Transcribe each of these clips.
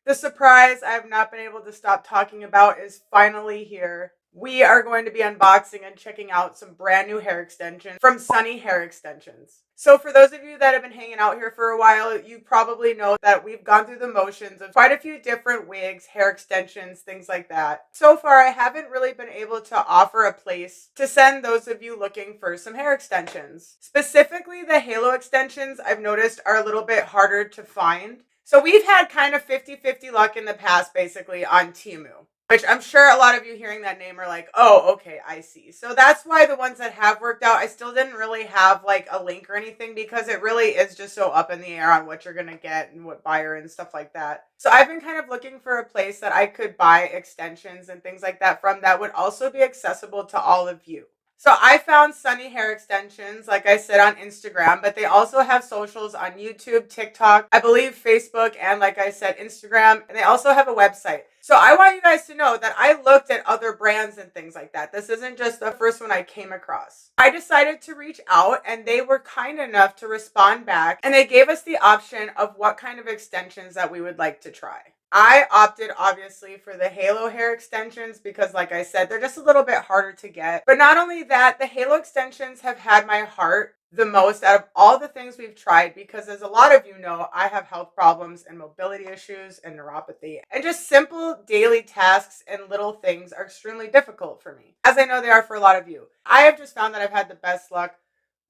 The surprise I have not been able to stop talking about is finally here. We are going to be unboxing and checking out some brand new hair extensions from Sunny Hair Extensions. So for those of you that have been hanging out here for a while, you probably know that we've gone through the motions of quite a few different wigs, hair extensions, things like that. So far, I haven't really been able to offer a place to send those of you looking for some hair extensions. Specifically, the halo extensions I've noticed are a little bit harder to find. So we've had kind of 50-50 luck in the past, basically, on Temu, which I'm sure a lot of you hearing that name are like, oh, okay, I see. So that's why the ones that have worked out, I still didn't really have like a link or anything because it really is just so up in the air on what you're going to get and what buyer and stuff like that. So I've been kind of looking for a place that I could buy extensions and things like that from that would also be accessible to all of you. So I found Sunny Hair Extensions, like I said, on Instagram, but they also have socials on YouTube, TikTok, I believe Facebook, and like I said, Instagram, and they also have a website. So I want you guys to know that I looked at other brands and things like that. This isn't just the first one I came across. I decided to reach out and they were kind enough to respond back and they gave us the option of what kind of extensions that we would like to try. I opted obviously for the halo hair extensions because like I said, they're just a little bit harder to get. But not only that, the halo extensions have had my heart the most out of all the things we've tried because as a lot of you know, I have health problems and mobility issues and neuropathy and just simple daily tasks and little things are extremely difficult for me, as I know they are for a lot of you. I have just found that I've had the best luck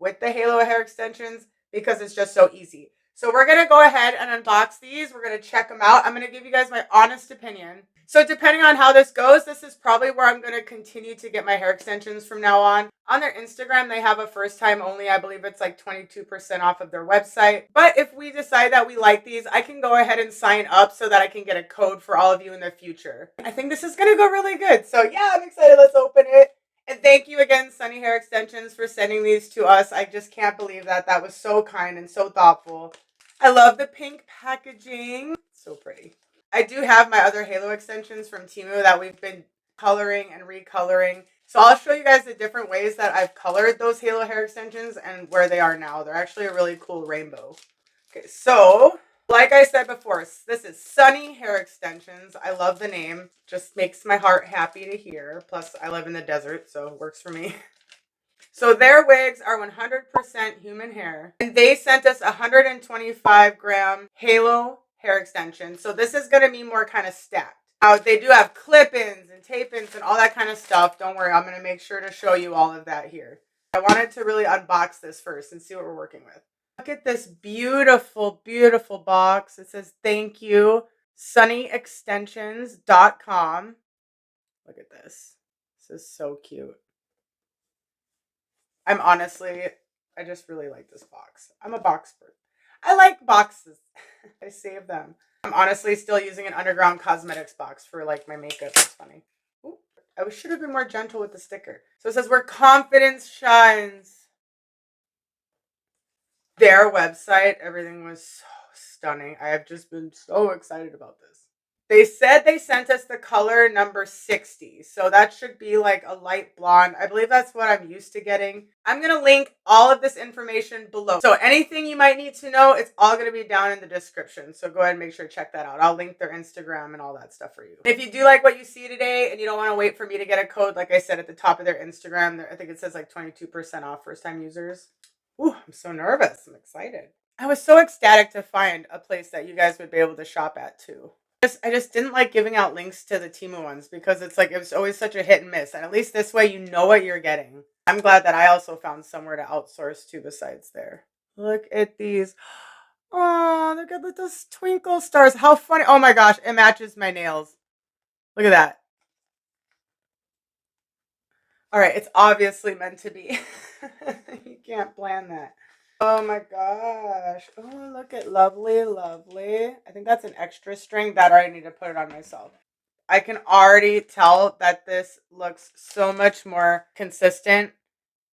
with the halo hair extensions because it's just so easy. So we're going to go ahead and unbox these. We're going to check them out. I'm going to give you guys my honest opinion. So depending on how this goes, this is probably where I'm going to continue to get my hair extensions from now on. On their Instagram, they have a first time only. I believe it's like 22% off of their website. But if we decide that we like these, I can go ahead and sign up so that I can get a code for all of you in the future. I think this is going to go really good. So yeah, I'm excited. Let's open it. And thank you again, Sunny Hair Extensions, for sending these to us. I just can't believe that. That was so kind and so thoughtful. I love the pink packaging. So pretty. I do have my other halo extensions from Temu that we've been coloring and recoloring. So I'll show you guys the different ways that I've colored those halo hair extensions and where they are now. They're actually a really cool rainbow. Okay, so like I said before, this is Sunny Hair Extensions. I love the name. Just makes my heart happy to hear. Plus, I live in the desert, so it works for me. So their wigs are 100% human hair. And they sent us 125-gram halo hair extension. So this is going to be more kind of stacked. Now, they do have clip-ins and tape-ins and all that kind of stuff. Don't worry, I'm going to make sure to show you all of that here. I wanted to really unbox this first and see what we're working with. Look at this beautiful, beautiful box. It says, thank you, sunnyextensions.com. Look at this. This is so cute. I just really like this box. I'm a box person. I like boxes. I save them. I'm honestly still using an Underground Cosmetics box for like my makeup. It's funny. Ooh, I should have been more gentle with the sticker. So it says, where confidence shines. Their website, everything was so stunning. I have just been so excited about this. They said they sent us the color number 60. So that should be like a light blonde. I believe that's what I'm used to getting. I'm going to link all of this information below. So anything you might need to know, it's all going to be down in the description. So go ahead and make sure to check that out. I'll link their Instagram and all that stuff for you. If you do like what you see today and you don't want to wait for me to get a code, like I said at the top of their Instagram, I think it says like 22% off first time users. Ooh, I'm so nervous. I'm excited. I was so ecstatic to find a place that you guys would be able to shop at too. I just didn't like giving out links to the Temu ones because it's like it was always such a hit and miss. And at least this way you know what you're getting. I'm glad that I also found somewhere to outsource to besides there. Look at these. Oh, look at those twinkle stars. How funny. Oh my gosh, it matches my nails. Look at that. All right, it's obviously meant to be. You can't plan that. Oh my gosh. Oh, look at lovely, lovely. I think that's an extra string that I need to put it on myself. I can already tell that this looks so much more consistent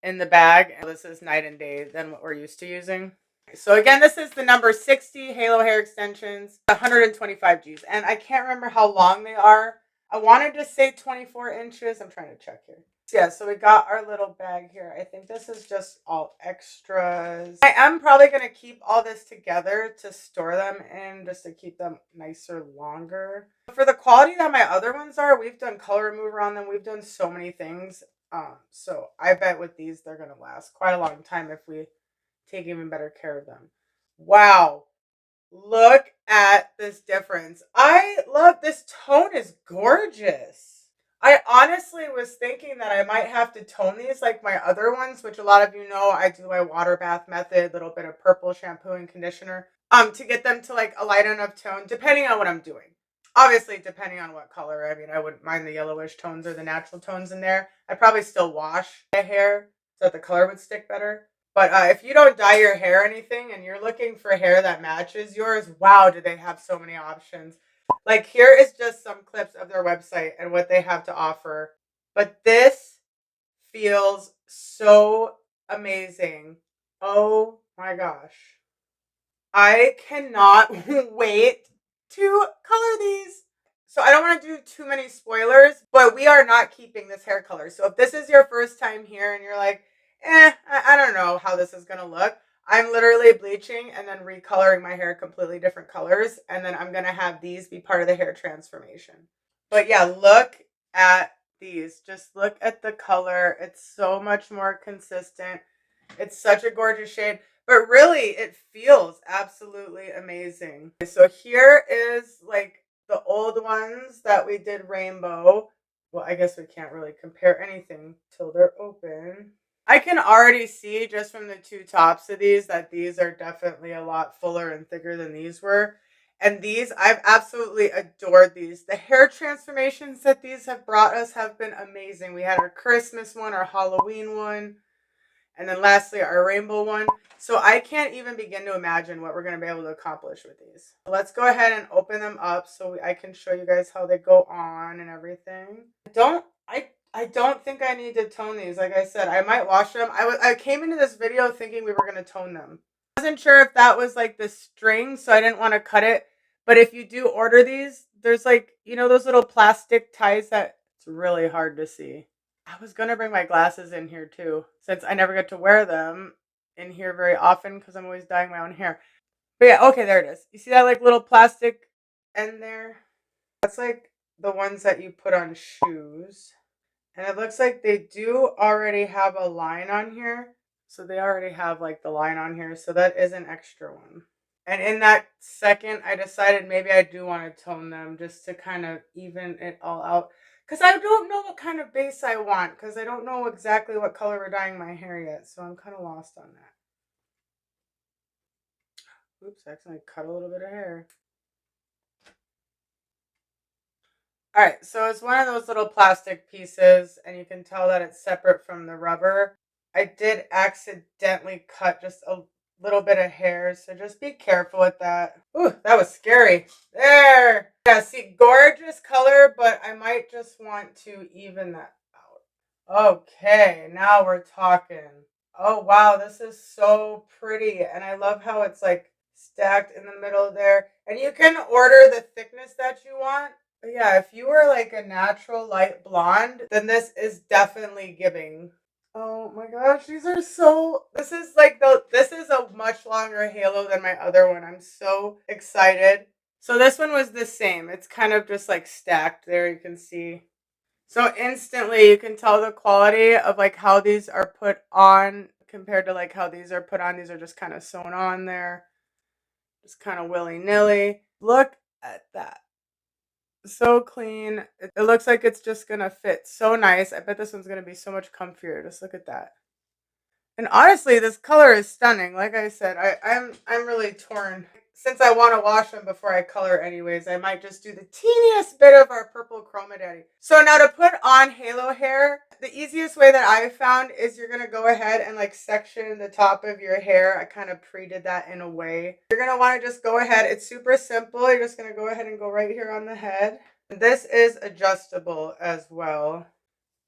in the bag. This is night and day than what we're used to using. So again, this is the number 60 Halo Hair Extensions, 125 Gs. And I can't remember how long they are. I wanted to say 24 inches. I'm trying to check here. Yeah, so we got our little bag here. I think this is just all extras. I am probably going to keep all this together to store them in, just to keep them nicer longer. For the quality that my other ones are, we've done color remover on them. We've done so many things. So I bet with these, they're going to last quite a long time if we take even better care of them. Wow. Look at this difference. I love this tone is gorgeous. I honestly was thinking that I might have to tone these like my other ones, which a lot of you know I do my water bath method, little bit of purple shampoo and conditioner, to get them to like a light enough tone, depending on what I'm doing. Obviously, depending on what color. I mean, I wouldn't mind the yellowish tones or the natural tones in there. I'd probably still wash my hair so that the color would stick better. But if you don't dye your hair or anything and you're looking for hair that matches yours, wow, do they have so many options. Like here is just some clips of their website and what they have to offer. But this feels so amazing. Oh my gosh. I cannot wait to color these. So I don't want to do too many spoilers, but we are not keeping this hair color. So if this is your first time here and you're like, I don't know how this is going to look. I'm literally bleaching and then recoloring my hair completely different colors. And then I'm going to have these be part of the hair transformation. But yeah, look at these. Just look at the color. It's so much more consistent. It's such a gorgeous shade. But really, it feels absolutely amazing. So here is like the old ones that we did rainbow. Well, I guess we can't really compare anything till they're open. I can already see just from the two tops of these that these are definitely a lot fuller and thicker than these were. And these, I've absolutely adored these. The hair transformations that these have brought us have been amazing. We had our Christmas one, our Halloween one, and then lastly, our rainbow one. So I can't even begin to imagine what we're going to be able to accomplish with these. Let's go ahead and open them up so I can show you guys how they go on and everything. I don't think I need to tone these. Like I said, I might wash them. I came into this video thinking we were going to tone them. I wasn't sure if that was like the string, so I didn't want to cut it. But if you do order these, there's like, you know, those little plastic ties that it's really hard to see. I was going to bring my glasses in here too, since I never get to wear them in here very often because I'm always dyeing my own hair. But yeah, okay, there it is. You see that like little plastic end there? That's like the ones that you put on shoes. And it looks like they do already have a line on here. So they already have like the line on here. So that is an extra one. And in that second, I decided maybe I do want to tone them just to kind of even it all out. Because I don't know what kind of base I want. Because I don't know exactly what color we're dyeing my hair yet. So I'm kind of lost on that. Oops, I accidentally cut a little bit of hair. All right, so it's one of those little plastic pieces, and you can tell that it's separate from the rubber. I did accidentally cut just a little bit of hair, so just be careful with that. Ooh, that was scary. There. Yeah, see, gorgeous color, but I might just want to even that out. Okay, now we're talking. Oh, wow, this is so pretty, and I love how it's like stacked in the middle there. And you can order the thickness that you want. But yeah, if you were like a natural light blonde, then this is definitely giving. Oh my gosh, these are so, this is a much longer halo than my other one. I'm so excited. So this one was the same. It's kind of just like stacked there, you can see. So instantly you can tell the quality of like how these are put on compared to like how these are put on. These are just kind of sewn on there. Just kind of willy-nilly. Look at that. So clean. It looks like it's just gonna fit so nice. I bet this one's gonna be so much comfier. Just look at that. And honestly, this color is stunning. Like I said, I'm really torn. Since I want to wash them before I color anyways, I might just do the teeniest bit of our purple Chroma Daddy. So now to put on halo hair, the easiest way that I found is you're going to go ahead and like section the top of your hair. I kind of pre-did that in a way. You're going to want to just go ahead. It's super simple. You're just going to go ahead and go right here on the head. This is adjustable as well.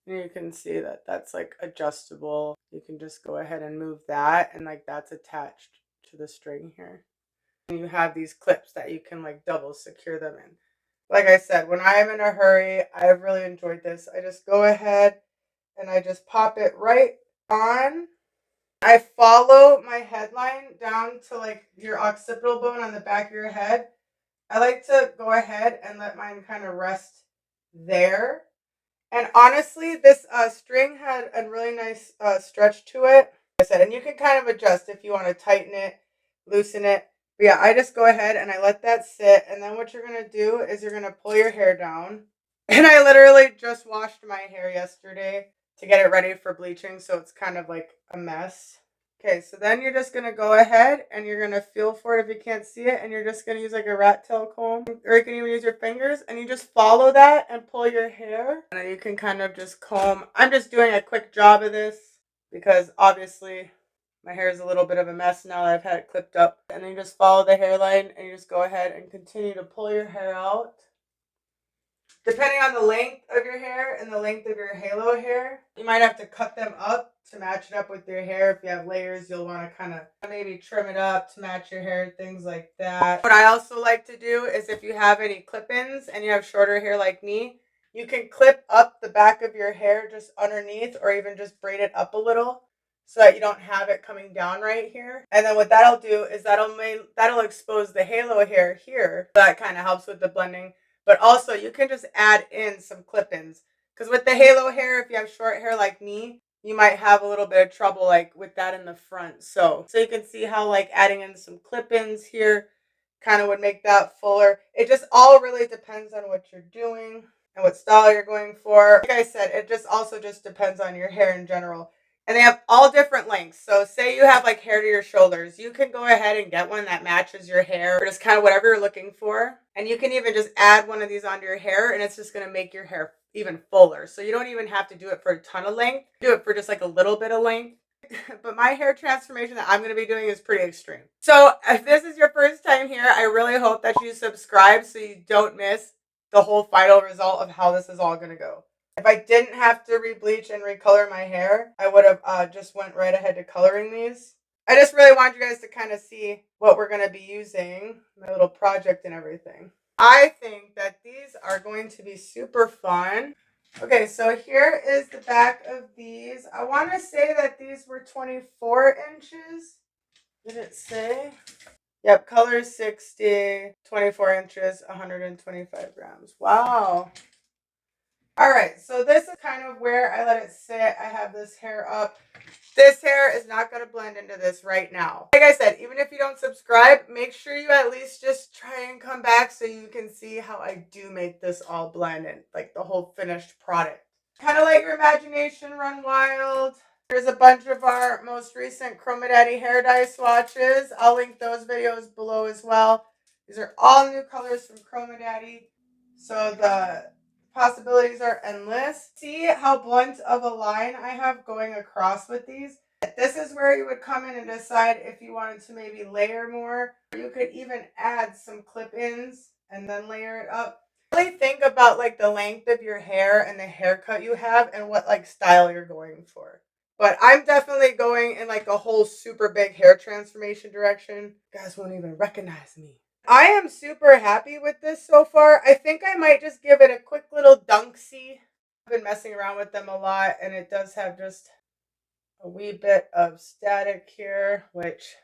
You can see that that's like adjustable. You can just go ahead and move that, and like that's attached to the string here. And you have these clips that you can like double secure them in. Like I said, when I am in a hurry, I've really enjoyed this. I just go ahead and I just pop it right on. I follow my headline down to like your occipital bone on the back of your head. I like to go ahead and let mine kind of rest there. And honestly, this string had a really nice stretch to it. Like I said, and you can kind of adjust if you want to tighten it, loosen it. But yeah, I just go ahead and I let that sit. And then what you're going to do is you're going to pull your hair down. And I literally just washed my hair yesterday to get it ready for bleaching. So it's kind of like a mess. Okay, so then you're just going to go ahead and you're going to feel for it if you can't see it. And you're just going to use like a rat tail comb, or you can even use your fingers, and you just follow that and pull your hair. And then you can kind of just comb. I'm just doing a quick job of this because obviously my hair is a little bit of a mess now that I've had it clipped up. And then you just follow the hairline and you just go ahead and continue to pull your hair out. Depending on the length of your hair and the length of your halo hair, you might have to cut them up to match it up with your hair. If you have layers, you'll want to kind of maybe trim it up to match your hair, things like that. What I also like to do is if you have any clip-ins and you have shorter hair like me, you can clip up the back of your hair just underneath, or even just braid it up a little so that you don't have it coming down right here. And then what that'll do is that'll expose the halo hair here. That kind of helps with the blending. But also you can just add in some clip-ins, because with the halo hair, if you have short hair like me, you might have a little bit of trouble like with that in the front. So you can see how like adding in some clip-ins here kind of would make that fuller. It just all really depends on what you're doing and what style you're going for. Like I said, it just also just depends on your hair in general. And they have all different lengths. So say you have like hair to your shoulders, you can go ahead and get one that matches your hair, or just kind of whatever you're looking for. And you can even just add one of these onto your hair, and it's just going to make your hair even fuller. So you don't even have to do it for a ton of length. Do it for just like a little bit of length. But my hair transformation that I'm going to be doing is pretty extreme. So if this is your first time here, I really hope that you subscribe so you don't miss the whole final result of how this is all going to go. If I didn't have to rebleach and recolor my hair, I would have just went right ahead to coloring these. I just really want you guys to kind of see what we're going to be using, my little project and everything. I think that these are going to be super fun. Okay, so here is the back of these. I want to say that these were 24 inches. Did it say? Yep, color 60, 24 inches, 125 grams. Wow. All right, so this is kind of where I let it sit. I have this hair up. This hair is not going to blend into this right now. Like I said, even if you don't subscribe, make sure you at least just try and come back so you can see how I do make this all blend and like the whole finished product. Kind of let your imagination run wild. Here's a bunch of our most recent Chroma Daddy hair dye swatches. I'll link those videos below as well. These are all new colors from Chroma Daddy. So the possibilities are endless. See how blunt of a line I have going across with these? This is where you would come in and decide if you wanted to maybe layer more. You could even add some clip-ins and then layer it up. Really think about like the length of your hair and the haircut you have and what like style you're going for. But I'm definitely going in like a whole super big hair transformation direction. You guys won't even recognize me. I am super happy with this so far. I think I might just give it a quick little dunksy. I've been messing around with them a lot, and it does have just a wee bit of static here, which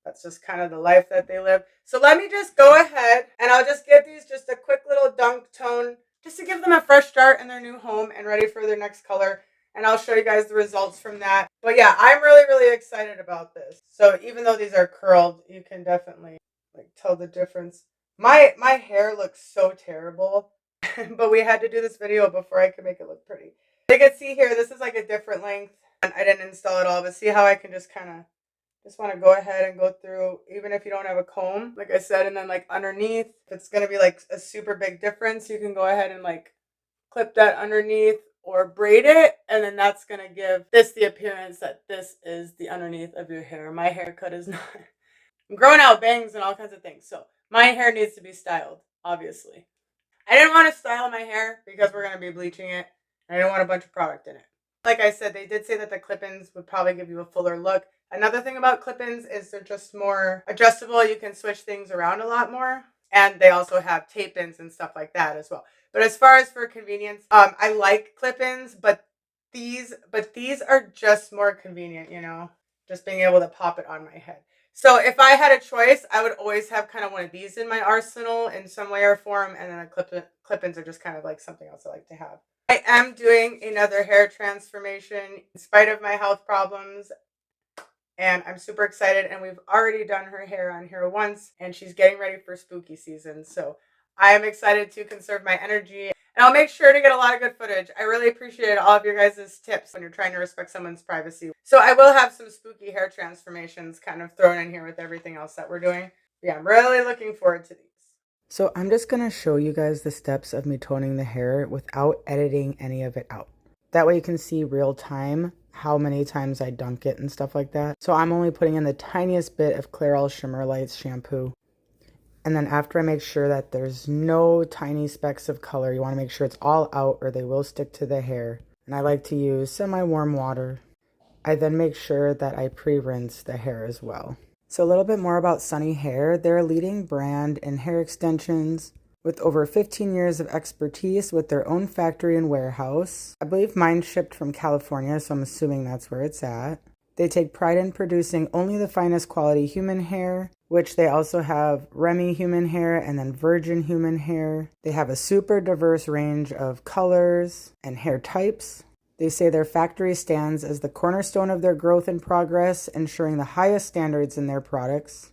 that's just kind of the life that they live. So let me just go ahead and I'll just give these just a quick little dunk tone just to give them a fresh start in their new home and ready for their next color. And I'll show you guys the results from that. But yeah, I'm really, really excited about this. So even though these are curled, you can definitely like tell the difference. My hair looks so terrible, but we had to do this video before I could make it look pretty. You can see here, this is like a different length. And I didn't install it all, but see how I can just kind of just want to go ahead and go through, even if you don't have a comb, like I said, and then like underneath, if it's going to be like a super big difference, you can go ahead and like clip that underneath or braid it. And then that's going to give this the appearance that this is the underneath of your hair. My haircut is not. I'm growing out bangs and all kinds of things. So my hair needs to be styled, obviously. I didn't want to style my hair because we're going to be bleaching it. I didn't want a bunch of product in it. Like I said, they did say that the clip-ins would probably give you a fuller look. Another thing about clip-ins is they're just more adjustable. You can switch things around a lot more. And they also have tape-ins and stuff like that as well. But as far as for convenience, I like clip-ins, but But these are just more convenient, you know, just being able to pop it on my head. So if I had a choice, I would always have kind of one of these in my arsenal in some way or form, and then the clip-ins are just kind of like something else I like to have. I am doing another hair transformation in spite of my health problems, and I'm super excited, and we've already done her hair on here once, and she's getting ready for spooky season. So I am excited to conserve my energy, and I'll make sure to get a lot of good footage. I really appreciate all of your guys' tips when you're trying to respect someone's privacy. So I will have some spooky hair transformations kind of thrown in here with everything else that we're doing. Yeah, I'm really looking forward to these. So I'm just going to show you guys the steps of me toning the hair without editing any of it out. That way you can see real time how many times I dunk it and stuff like that. So I'm only putting in the tiniest bit of Clairol Shimmer Lights shampoo. And then after I make sure that there's no tiny specks of color, you want to make sure it's all out or they will stick to the hair. And I like to use semi-warm water. I then make sure that I pre-rinse the hair as well. So a little bit more about Sunny Hair. They're a leading brand in hair extensions with over 15 years of expertise with their own factory and warehouse. I believe mine shipped from California, so I'm assuming that's where it's at. They take pride in producing only the finest quality human hair, which they also have Remy human hair and then virgin human hair. They have a super diverse range of colors and hair types. They say their factory stands as the cornerstone of their growth and progress, ensuring the highest standards in their products,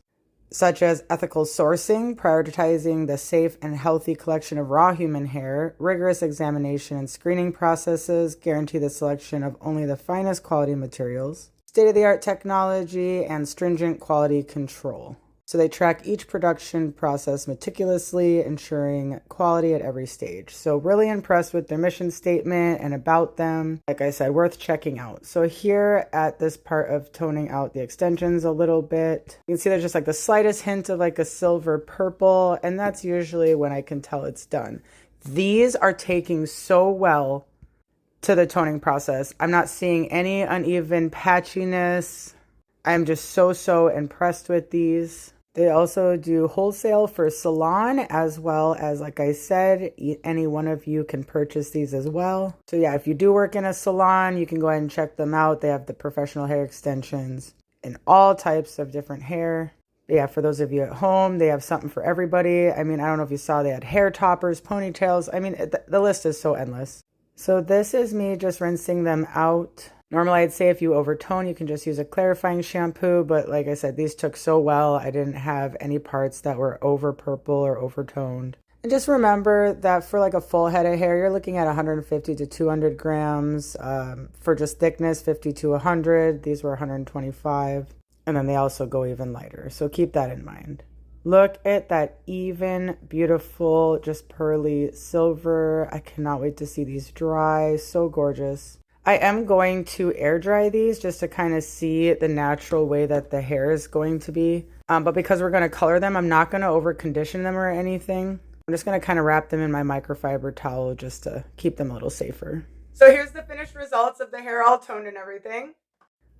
such as ethical sourcing, prioritizing the safe and healthy collection of raw human hair, rigorous examination and screening processes, guarantee the selection of only the finest quality materials, state-of-the-art technology, and stringent quality control. So they track each production process meticulously, ensuring quality at every stage. So really impressed with their mission statement and about them. Like I said, worth checking out. So here at this part of toning out the extensions a little bit, you can see there's just like the slightest hint of like a silver purple, and that's usually when I can tell it's done. These are taking so well to the toning process. I'm not seeing any uneven patchiness. I'm just so impressed with these. They also do wholesale for salon, as well as, like I said, any one of you can purchase these as well. So yeah, if you do work in a salon, you can go ahead and check them out. They have the professional hair extensions in all types of different hair. But yeah, for those of you at home, they have something for everybody. I mean, I don't know if you saw, they had hair toppers, ponytails. I mean, the list is so endless. So this is me just rinsing them out. Normally, I'd say if you overtone, you can just use a clarifying shampoo, but like I said, these took so well, I didn't have any parts that were over purple or overtoned. And just remember that for like a full head of hair, you're looking at 150 to 200 grams. For just thickness, 50 to 100. These were 125. And then they also go even lighter, so keep that in mind. Look at that even, beautiful, just pearly silver. I cannot wait to see these dry. So gorgeous. I am going to air dry these just to kind of see the natural way that the hair is going to be. But because we're going to color them, I'm not going to over condition them or anything. I'm just going to kind of wrap them in my microfiber towel just to keep them a little safer. So here's the finished results of the hair all toned and everything.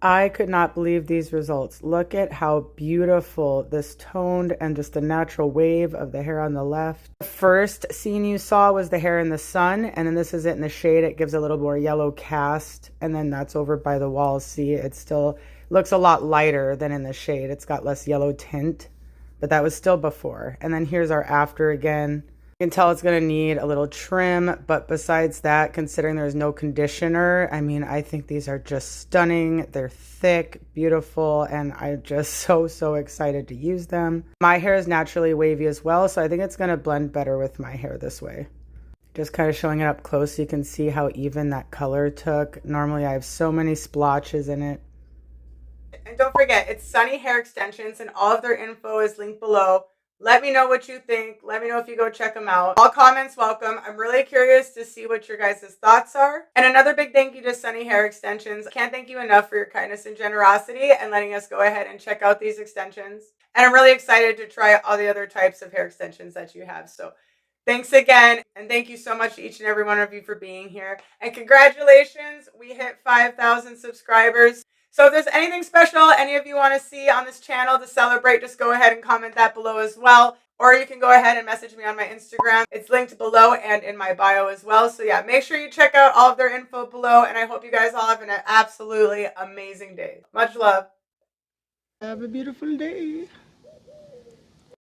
I could not believe these results. Look at how beautiful this toned and just the natural wave of the hair on the left. The first scene you saw was the hair in the sun, and then this is it in the shade. It gives a little more yellow cast, and then that's over by the wall. See, it still looks a lot lighter than in the shade. It's got less yellow tint, but that was still before. And then here's our after again. You can tell it's going to need a little trim, but besides that, considering there's no conditioner, I mean, I think these are just stunning. They're thick, beautiful, and I'm just so excited to use them. My hair is naturally wavy as well, so I think it's going to blend better with my hair this way. Just kind of showing it up close so you can see how even that color took. Normally, I have so many splotches in it. And don't forget, it's Sunny Hair Extensions, and all of their info is linked below. Let me know what you think. Let me know if you go check them out. All comments welcome. I'm really curious to see what your guys' thoughts are. And another big thank you to Sunny Hair Extensions. Can't thank you enough for your kindness and generosity and letting us go ahead and check out these extensions. And I'm really excited to try all the other types of hair extensions that you have. So thanks again. And thank you so much to each and every one of you for being here. And congratulations, we hit 5,000 subscribers. So if there's anything special any of you want to see on this channel to celebrate, just go ahead and comment that below as well. or you can go ahead and message me on my Instagram. It's linked below and in my bio as well. So yeah, make sure you check out all of their info below, and I hope you guys all have an absolutely amazing day. Much love. Have a beautiful day.